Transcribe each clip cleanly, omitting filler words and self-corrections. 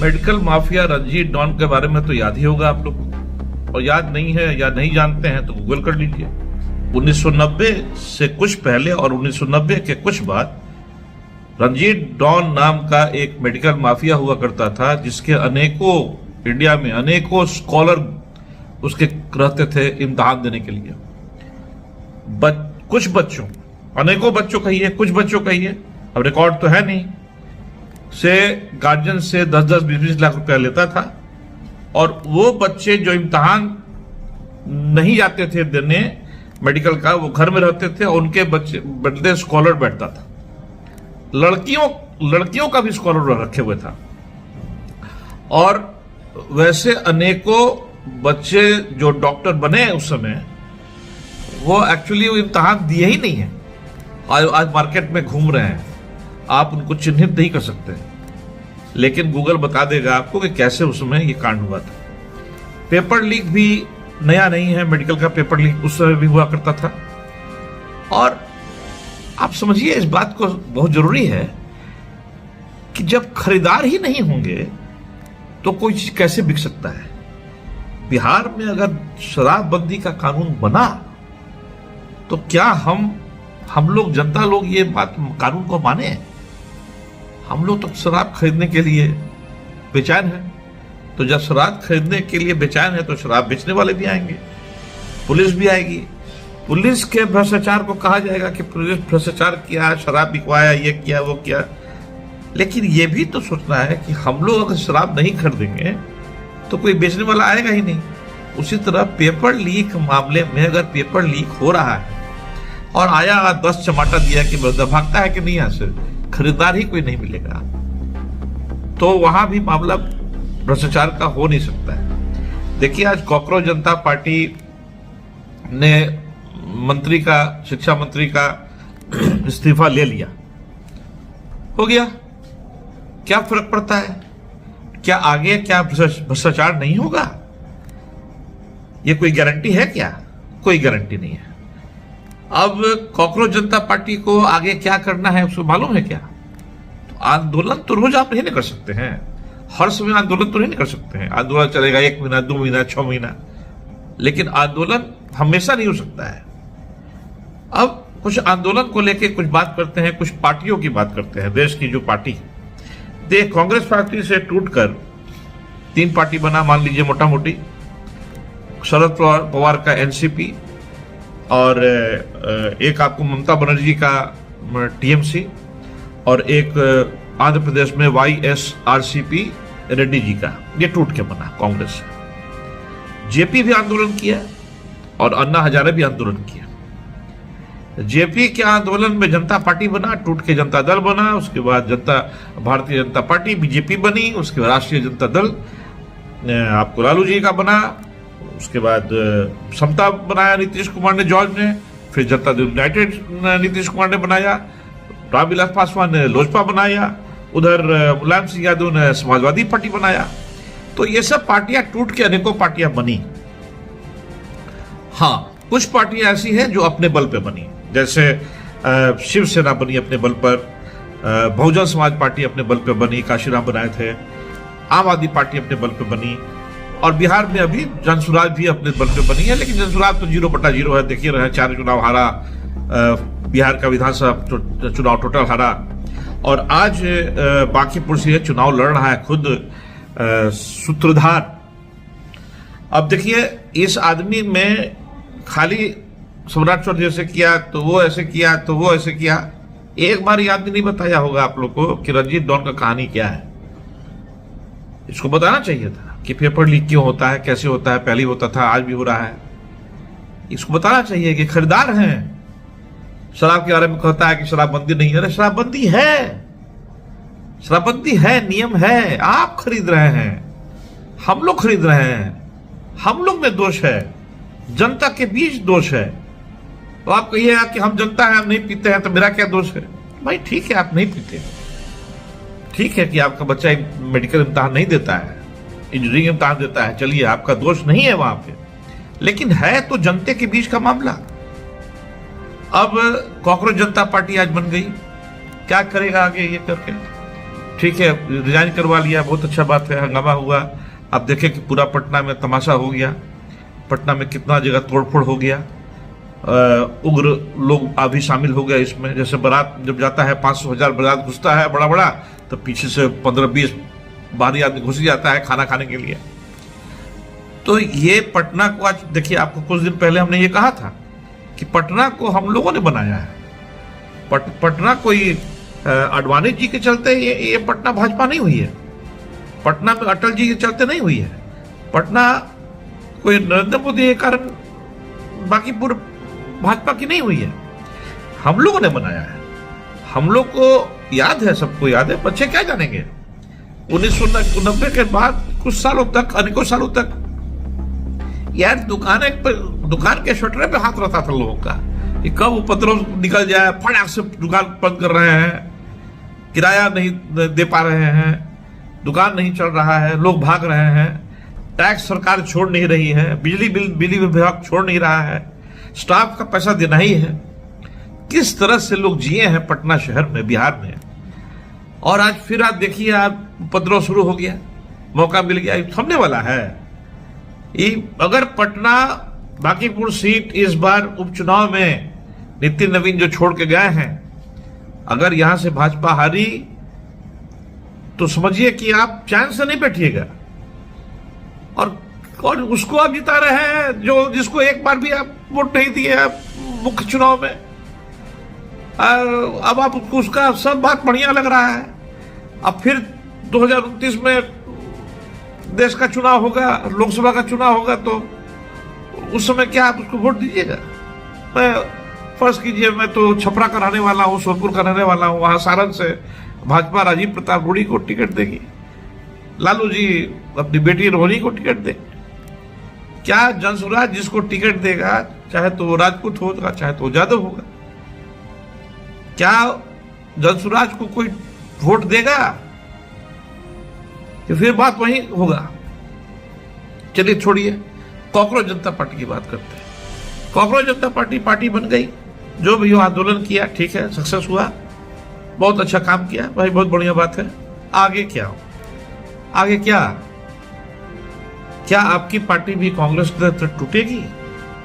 Medical mafia Ranjit don के बारे में तो याद ही होगा आप लोग को, और याद नहीं है या नहीं जानते हैं तो गूगल कर लीजिए। 1990 से कुछ पहले और 1990 के कुछ बाद रंजीत डॉन नाम का एक मेडिकल माफिया हुआ करता था, जिसके अनेकों इंडिया में अनेकों स्कॉलर उसके रहते थे इम्तिहान देने के लिए। कुछ बच्चों, अनेकों बच्चों कहिए, कुछ बच्चों कहिए, अब रिकॉर्ड तो है नहीं, से गार्जियन से 10-10, 20-20 लाख रुपया लेता था। और वो बच्चे जो इम्तिहान नहीं जाते थे देने मेडिकल का, वो घर में रहते थे और उनके बच्चे बदले स्कॉलर बैठता था। लड़कियों का भी स्कॉलर रखे हुए था। और वैसे अनेकों बच्चे जो डॉक्टर बने उस समय, वो एक्चुअली वो इम्तिहान दिए ही नहीं है, आज मार्केट में घूम रहे हैं। आप उनको चिन्हित नहीं कर सकते, लेकिन गूगल बता देगा आपको कि कैसे उसमें ये कांड हुआ था। पेपर लीक भी नया नहीं है, मेडिकल का पेपर लीक उस समय भी हुआ करता था। और आप समझिए, इस बात को बहुत जरूरी है कि जब खरीदार ही नहीं होंगे तो कोई चीज कैसे बिक सकता है। बिहार में अगर शराबबंदी का कानून बना तो क्या हम लोग जनता लोग ये बात कानून को माने? हम लोग तो शराब खरीदने के लिए बेचैन हैं। तो जब शराब खरीदने के लिए बेचैन है तो शराब बेचने वाले भी आएंगे, पुलिस भी आएगी। पुलिस के भ्रष्टाचार को कहा जाएगा कि पुलिस भ्रष्टाचार किया, शराब बिकवाया, ये किया, वो किया। लेकिन ये भी तो सोचना है कि हम लोग अगर शराब नहीं खरीदेंगे तो कोई बेचने वाला आएगा ही नहीं। उसी तरह पेपर लीक मामले में अगर पेपर लीक हो रहा है और आया 10 चमाटा दिया कि भागता है कि नहीं, यहां से खरीदार ही कोई नहीं मिलेगा, तो वहां भी मामला भ्रष्टाचार का हो नहीं सकता है। देखिए, आज कॉकरोच जनता पार्टी ने मंत्री का, शिक्षा मंत्री का इस्तीफा ले लिया, हो गया। क्या फर्क पड़ता है? क्या आगे क्या भ्रष्टाचार नहीं होगा? ये कोई गारंटी है क्या? कोई गारंटी नहीं है। अब कॉकरोच जनता पार्टी को आगे क्या करना है उसको मालूम है क्या? तो आंदोलन तो रोज आप नहीं कर सकते हैं, हर समय आंदोलन तो नहीं कर सकते हैं। आंदोलन चलेगा 1 महीना, 2 महीना, 6 महीना, लेकिन आंदोलन हमेशा नहीं हो सकता है। अब कुछ आंदोलन को लेकर कुछ बात करते हैं, कुछ पार्टियों की बात करते हैं। देश की जो पार्टी, कांग्रेस पार्टी से टूटकर 3 पार्टी बना, मान लीजिए मोटा मोटी, शरद पवार का एनसीपी, और एक आपको ममता बनर्जी का टीएमसी, और एक आंध्र प्रदेश में वाईएसआरसीपी रेड्डी जी का, ये टूट के बना कांग्रेस से। जेपी भी आंदोलन किया और अन्ना हजारे भी आंदोलन किया। जेपी के आंदोलन में जनता पार्टी बना, टूट के जनता दल बना, उसके बाद भारतीय जनता पार्टी बीजेपी बनी, उसके बाद राष्ट्रीय जनता दल आपको लालू जी का बना, उसके बाद समता बनाया नीतीश कुमार ने, जॉर्ज ने, फिर जनता दल यूनाइटेड नीतीश कुमार ने बनाया, रामविलास पासवान ने लोजपा बनाया, उधर मुलायम सिंह यादव ने समाजवादी पार्टी बनाया। तो ये सब पार्टियां टूट के अनेकों पार्टियां बनी। हाँ, कुछ पार्टियां ऐसी हैं जो अपने बल पे बनी, जैसे शिवसेना बनी अपने बल पर, बहुजन समाज पार्टी अपने बल पे बनी, काशीराम बनाए थे, आम आदमी पार्टी अपने बल पे बनी, और बिहार में अभी जनसुराज भी अपने बल पे बनी है। लेकिन जनसुराज तो 0/0 है, देखिए रहे, 4 चुनाव हारा, बिहार का विधानसभा चुनाव टोटल हारा, और आज बांकीपुर से चुनाव लड़ रहा है खुद सूत्रधार। अब देखिए, इस आदमी में खाली सम्राट चौधरी जैसे किया तो वो ऐसे किया, तो वो ऐसे किया, एक बार याद भी नहीं बताया होगा आप लोग को कि रंजीत डॉन का कहानी क्या है। इसको बताना चाहिए था कि पेपर लीक क्यों होता है, कैसे होता है, पहले होता था, आज भी हो रहा है। इसको बताना चाहिए कि खरीदार हैं। शराब के बारे में कहता है कि शराबबंदी नहीं है, अरे शराबबंदी है, शराबबंदी है, नियम है, आप खरीद रहे हैं, हम लोग खरीद रहे हैं, हम लोग में दोष है, जनता के बीच दोष है। तो आप कहिएगा कि हम जनता है, हम नहीं पीते हैं, तो मेरा क्या दोष है? भाई ठीक है, आप नहीं पीते, ठीक है कि आपका बच्चा मेडिकल इम्तिहान नहीं देता है, इंजीनियरिंग इम्तिहान देता है, चलिए आपका दोष नहीं है वहां पे, लेकिन है तो जनता के बीच का मामला। अब कॉकरोच जनता पार्टी आज बन गई, क्या करेगा आगे ये करके? ठीक है, रिजाइन करवा लिया, बहुत अच्छा बात है, हंगामा हुआ। आप देखें कि पूरा पटना में तमाशा हो गया, पटना में कितना जगह तोड़फोड़ हो गया, उग्र लोग अभी शामिल हो गए इसमें। जैसे बारात जब जाता है, 500,000 बारात घुसता है बड़ा बड़ा, तो पीछे से 15-20 बाहरी आदमी घुस जाता है खाना खाने के लिए। तो ये पटना को आज देखिए, आपको कुछ दिन पहले हमने ये कहा था कि पटना को हम लोगों ने बनाया है। पटना कोई आडवाणी जी के चलते ये पटना भाजपा नहीं हुई है, पटना में अटल जी के चलते नहीं हुई है, पटना कोई नरेंद्र मोदी के कारण बाकी पूरे भाजपा की नहीं हुई है, हम लोगों ने बनाया है। हम लोग को याद है, सबको याद है, बच्चे क्या जानेंगे। 1990 के बाद कुछ सालों तक, अनेकों सालों तक यार दुकान के शटरे पे हाथ रहता था लोगों का कि कब उपद्रव निकल जाए, फटाक से दुकान बंद कर रहे हैं, किराया नहीं दे पा रहे हैं, दुकान नहीं चल रहा है, लोग भाग रहे हैं, टैक्स सरकार छोड़ नहीं रही है, बिजली विभाग छोड़ नहीं रहा है, स्टाफ का पैसा देना ही है। किस तरह से लोग जिए हैं पटना शहर में, बिहार में। और आज फिर आप देखिए, आप उपद्रव शुरू हो गया, मौका मिल गया, थमने वाला है। अगर पटना बांकीपुर सीट इस बार उपचुनाव में नितिन नवीन जो छोड़ के गए हैं, अगर यहां से भाजपा हारी तो समझिए कि आप चैन से नहीं बैठिएगा। और उसको आप जिता रहे हैं जो जिसको एक बार भी आप वोट नहीं दिए आप मुख्य चुनाव में। अब आप उसका सब बात बढ़िया लग रहा है। अब फिर 2029 में देश का चुनाव होगा, लोकसभा का चुनाव होगा, तो उस समय क्या आप उसको वोट दीजिएगा। मैं फर्ज कीजिए, मैं तो छपरा का रहने वाला हूँ, सोनपुर का रहने वाला हूँ, वहां सारण से भाजपा राजीव प्रताप रूडी को टिकट देगी, लालू जी अपनी बेटी रोहिणी को टिकट दे। क्या जनसुराज जिसको टिकट देगा, चाहे तो वो राजपूत होगा, चाहे तो यादव होगा, क्या जनसुराज को कोई वोट देगा? कि फिर बात वही होगा। चलिए छोड़िए, कॉकरोच जनता पार्टी की बात करते हैं। कॉकरोच जनता पार्टी बन गई, जो भी हो आंदोलन किया, ठीक है, सक्सेस हुआ, बहुत अच्छा काम किया भाई, बहुत बढ़िया बात है। आगे क्या हो? आगे क्या आपकी पार्टी भी कांग्रेस की तरह टूटेगी?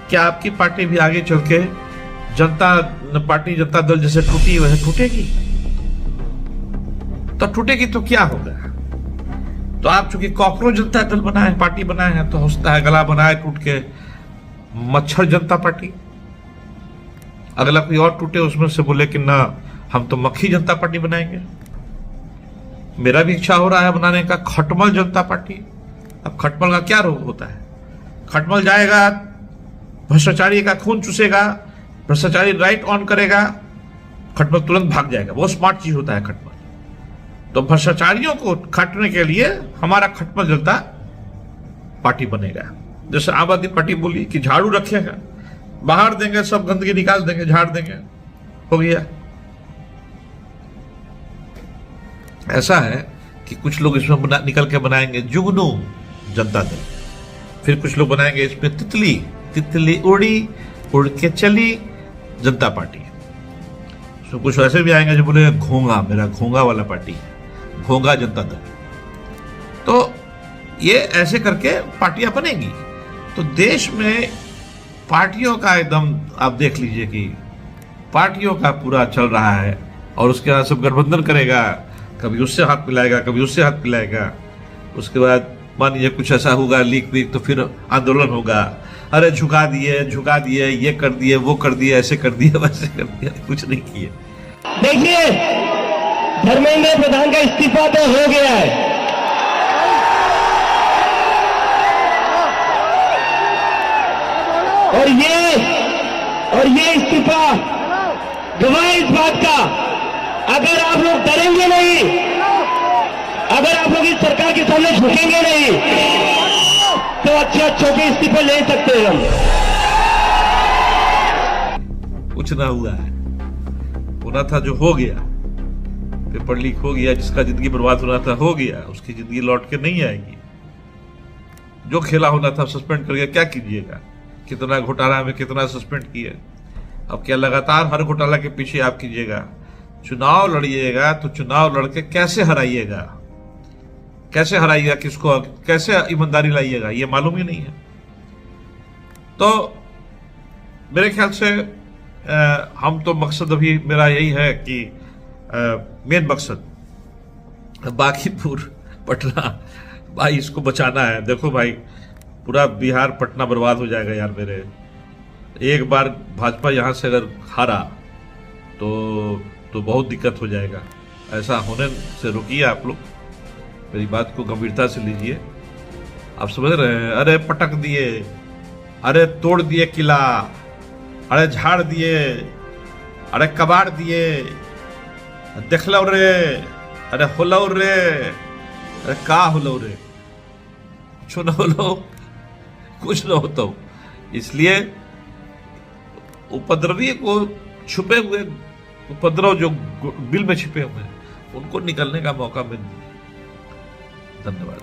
क्या आपकी पार्टी भी आगे चल के जनता दल जैसे टूटी वह टूटेगी? तो टूटेगी तो क्या होगा? तो आप चूंकि कॉकरोच जनता दल बनाए, पार्टी बनाए हैं, तो होता है गला बनाए टूट के मच्छर जनता पार्टी। अगला कोई और टूटे उसमें से बोले कि ना हम तो मक्खी जनता पार्टी बनाएंगे। मेरा भी इच्छा हो रहा है बनाने का खटमल जनता पार्टी। अब खटमल का क्या रोग होता है? खटमल जाएगा, भ्रष्टाचारी का खून चूसेगा, भ्रष्टाचारी राइट ऑन करेगा, खटमल तुरंत भाग जाएगा। बहुत स्मार्ट चीज होता है खटमल। तो भ्रष्टाचारियों को काटने के लिए हमारा खटमल जनता पार्टी बनेगा। जैसे आम आदमी पार्टी बोली कि झाड़ू रखे हैं, बाहर देंगे, सब गंदगी निकाल देंगे, झाड़ देंगे, हो गया। ऐसा है कि कुछ लोग इसमें निकल के बनाएंगे जुगनू जनता दल, फिर कुछ लोग बनाएंगे इसमें तितली उड़ के चली जनता पार्टी। तो कुछ ऐसे भी आएंगे जो बोले घोंगा, मेरा घोंगा वाला पार्टी है, घोंगा जनता दल। तो ये ऐसे करके पार्टियां बनेंगी। तो देश में पार्टियों का एकदम आप देख लीजिए कि पार्टियों का पूरा चल रहा है, और उसके बाद सब गठबंधन करेगा, कभी उससे हाथ मिलाएगा, कभी उससे हाथ मिलाएगा। उसके बाद मान लीजिए कुछ ऐसा होगा लीक वीक, तो फिर आंदोलन होगा, अरे झुका दिए, ये कर दिए, वो कर दिए, ऐसे कर दिए, वैसे कर दिया, कुछ नहीं किए। देखिए, धर्मेंद्र प्रधान का इस्तीफा तो हो गया है, और ये इस्तीफा गवाह इस बात का, अगर आप लोग डरेंगे नहीं, अगर आप लोग इस सरकार के सामने झुकेंगे नहीं, तो अच्छे के इस्तीफे ले सकते हैं हम। कुछ ना हुआ है, होना था जो हो गया, पेपर लीक हो गया, जिसका जिंदगी बर्बाद होना था हो गया, उसकी जिंदगी लौट के नहीं आएगी। जो खेला होना था सस्पेंड कर गया, क्या कीजिएगा? कितना घोटाला में कितना सस्पेंड किए, अब क्या लगातार हर घोटाला के पीछे आप कीजिएगा? चुनाव लड़िएगा तो चुनाव लड़के कैसे हराइएगा, कैसे हराइएगा किसको, कैसे ईमानदारी लाइएगा, ये मालूम ही नहीं है। तो मेरे ख्याल से हम तो मकसद अभी मेरा यही है कि मेन मकसद बांकीपुर पटना भाई इसको बचाना है। देखो भाई पूरा बिहार पटना बर्बाद हो जाएगा यार मेरे। एक बार भाजपा यहां से अगर हारा तो बहुत दिक्कत हो जाएगा। ऐसा होने से रुकिए आप लोग, मेरी बात को गंभीरता से लीजिए। आप समझ रहे हैं? अरे पटक दिए, अरे तोड़ दिए किला, अरे झाड़ दिए, अरे कबाड़ दिए, देख लो रे, अरे होलो रे, अरे का होलो रे, कुछ न होलो, कुछ न होता। इसलिए उपद्रवी को छुपे हुए उपद्रव जो बिल में छिपे हुए हैं उनको निकलने का मौका मिल। धन्यवाद।